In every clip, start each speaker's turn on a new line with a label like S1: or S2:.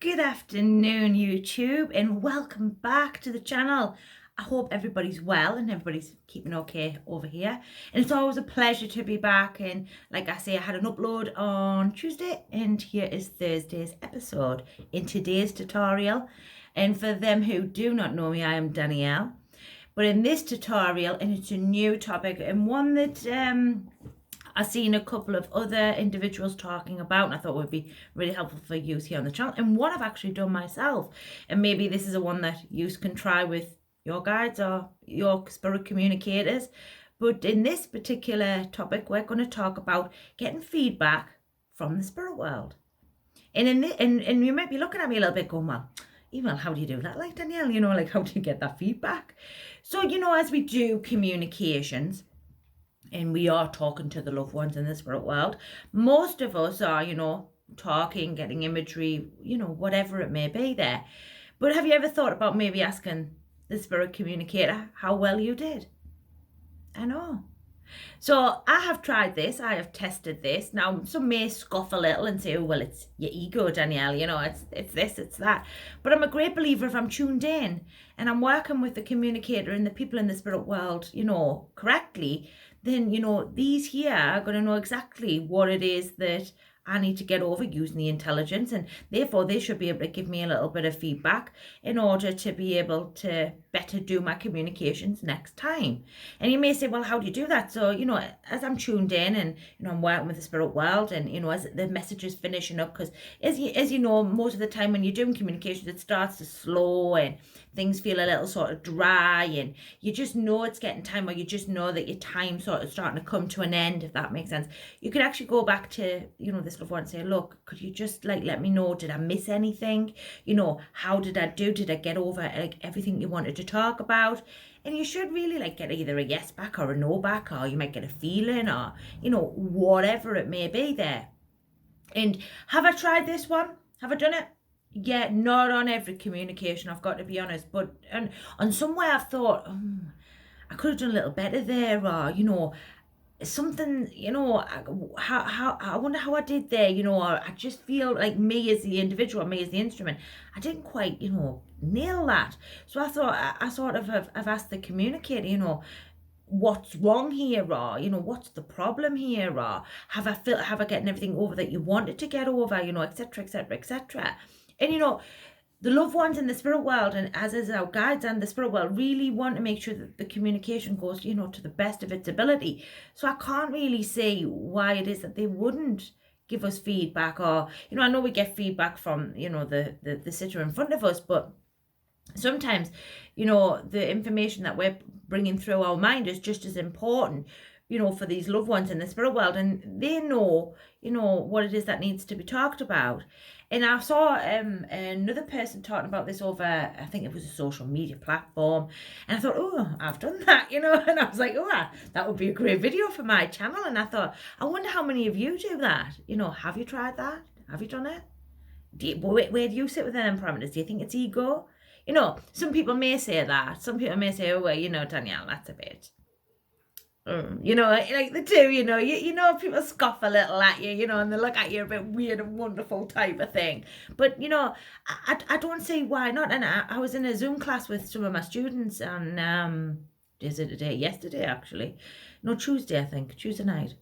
S1: Good afternoon, YouTube, and welcome back to the channel. I hope everybody's well and everybody's keeping okay over here. And it's always a pleasure to be back. And like I say, I had an upload on Tuesday, and here is Thursday's episode in today's tutorial. And for them who do not know me, I am Danielle. But in this tutorial, and it's a new topic and one that I've seen a couple of other individuals talking about, and I thought would be really helpful for use here on the channel, and what I've actually done myself. And maybe this is a one that you can try with your guides or your spirit communicators. But in this particular topic, we're going to talk about getting feedback from the spirit world. And and you might be looking at me a little bit going, well, email, how do you do that? Like, Danielle, like, how do you get that feedback? So, as we do communications, and we are talking to the loved ones in the spirit world, most of us are, talking, getting imagery, whatever it may be there. But have you ever thought about maybe asking the spirit communicator how well you did? I know. So I have tried this, I have tested this. Now, some may scoff a little and say, oh, well, it's your ego, Danielle, it's this, it's that. But I'm a great believer if I'm tuned in and I'm working with the communicator and the people in the spirit world, correctly, then, these here are going to know exactly what it is that I need to get over using the intelligence, and therefore they should be able to give me a little bit of feedback in order to be able to better do my communications next time. And you may say, well, how do you do that? So, as I'm tuned in and, I'm working with the spirit world and, as the message is finishing up, because as you know, most of the time when you're doing communications, it starts to slow and things feel a little sort of dry, and you just know it's getting time, or you just know that your time's sort of starting to come to an end, if that makes sense. You could actually go back to, this loved one and say, look, could you just let me know, did I miss anything? How did I do? Did I get over everything you wanted to talk about? And you should really get either a yes back or a no back, or you might get a feeling, or whatever it may be there. And have I tried this one? Have I done it? Yeah, not on every communication, I've got to be honest, but on somewhere I've thought, I could have done a little better there, or something, how I wonder how I did there, or I just feel like me as the individual, me as the instrument, I didn't quite, nail that. So I thought I sort of have asked the communicator, what's wrong here, or what's the problem here, or have I gotten everything over that you wanted to get over, etc, etc, etc. And the loved ones in the spirit world, and as is our guides and the spirit world, really want to make sure that the communication goes, to the best of its ability. So I can't really see why it is that they wouldn't give us feedback, or, I know we get feedback from, the sitter in front of us, but sometimes, the information that we're bringing through our mind is just as important, for these loved ones in the spirit world, and they know, what it is that needs to be talked about. And I saw another person talking about this over, I think it was a social media platform, and I thought, oh, I've done that, and I was like, oh, that would be a great video for my channel. And I thought, I wonder how many of you do that. Have you tried that? Have you done it? Where do you sit within them parameters? Do you think it's ego? Some people may say that. Some people may say, oh, well, Danielle, that's a bit, like the two, people scoff a little at you, and they look at you a bit weird and wonderful type of thing. But, I don't see why not. And I was in a Zoom class with some of my students on, yesterday, actually. No, Tuesday, I think, Tuesday night.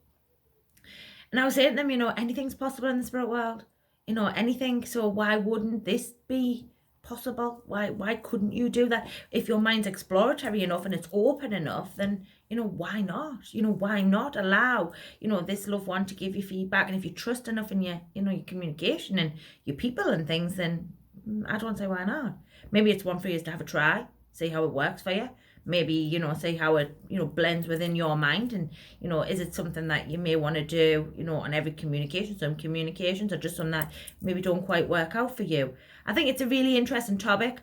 S1: And I was saying to them, anything's possible in the spirit world, anything. So why wouldn't this be possible? Why couldn't you do that? If your mind's exploratory enough and it's open enough, then why not? Why not allow this loved one to give you feedback? And if you trust enough in your your communication and your people and things, then I don't say why not. Maybe it's one for you to have a try, see how it works for you. Maybe see how it blends within your mind, and is it something that you may want to do on every communication? Some communications are just some that maybe don't quite work out for you. I think it's a really interesting topic.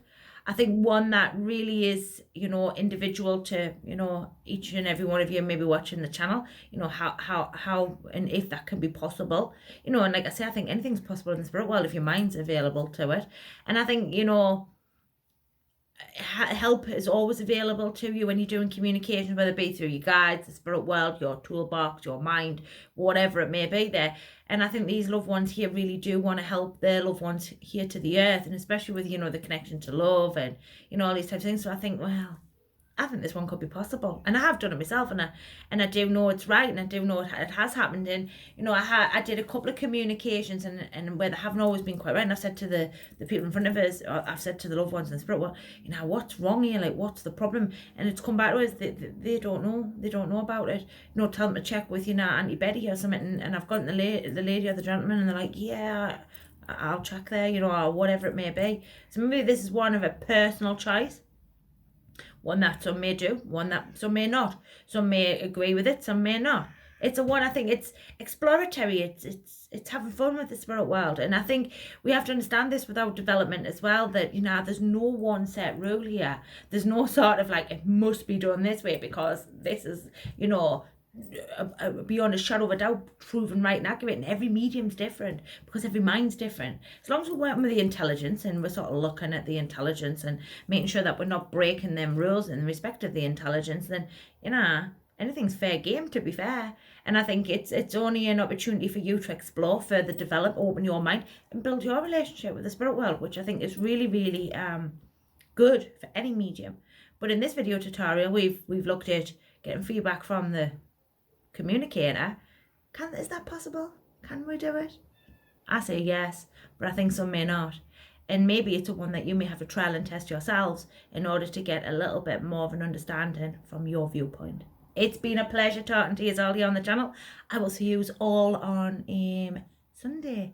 S1: I think one that really is individual to each and every one of you maybe watching the channel, how and if that can be possible, and like I say, I think anything's possible in the spirit world if your mind's available to it. And I think help is always available to you when you're doing communication, whether it be through your guides, the spirit world, your toolbox, your mind, whatever it may be there. And I think these loved ones here really do want to help their loved ones here to the earth, and especially with, you know, the connection to love and, you know, all these types of things. So I think, well, I think this one could be possible, and I have done it myself, and I do know it's right, and I do know it has happened. And you know, I did a couple of communications, and where they haven't always been quite right. And I've said to the people in front of us, or I've said to the loved ones in the spirit, well, you know, what's wrong here? Like, what's the problem? And it's come back to us, they don't know, about it. You know, tell them to check with, you know, Auntie Betty or something. And I've gotten the lady or the gentleman, and they're like, yeah, I'll check there, you know, or whatever it may be. So maybe this is one of a personal choice. One that some may do, one that some may not. Some may agree with it, some may not. It's a one, I think it's exploratory. It's having fun with the spirit world. And I think we have to understand this with our development as well, that, you know, there's no one set rule here. There's no sort of like, it must be done this way because this is, you know, beyond a shadow of a doubt proven right and accurate. And every medium's different because every mind's different. As long as we're working with the intelligence and we're sort of looking at the intelligence and making sure that we're not breaking them rules in respect of the intelligence, then, you know, anything's fair game, to be fair. And I think it's only an opportunity for you to explore, further develop, open your mind and build your relationship with the spirit world, which I think is really, really good for any medium. But in this video tutorial, we've looked at getting feedback from the communicator. Is that possible? Can we do it? I say yes, but I think some may not. And maybe it's a one that you may have to trial and test yourselves in order to get a little bit more of an understanding from your viewpoint. It's been a pleasure talking to you all here on the channel. I will see you all on Sunday.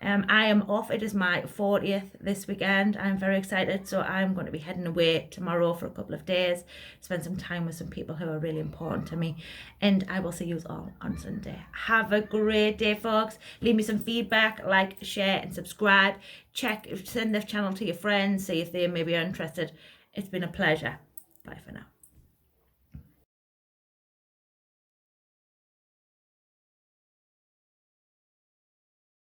S1: I am off. It is my 40th this weekend. I'm very excited. So I'm going to be heading away tomorrow for a couple of days, spend some time with some people who are really important to me. And I will see you all on Sunday. Have a great day, folks. Leave me some feedback, like, share and subscribe. Send the channel to your friends, see if they maybe are interested. It's been a pleasure. Bye for now.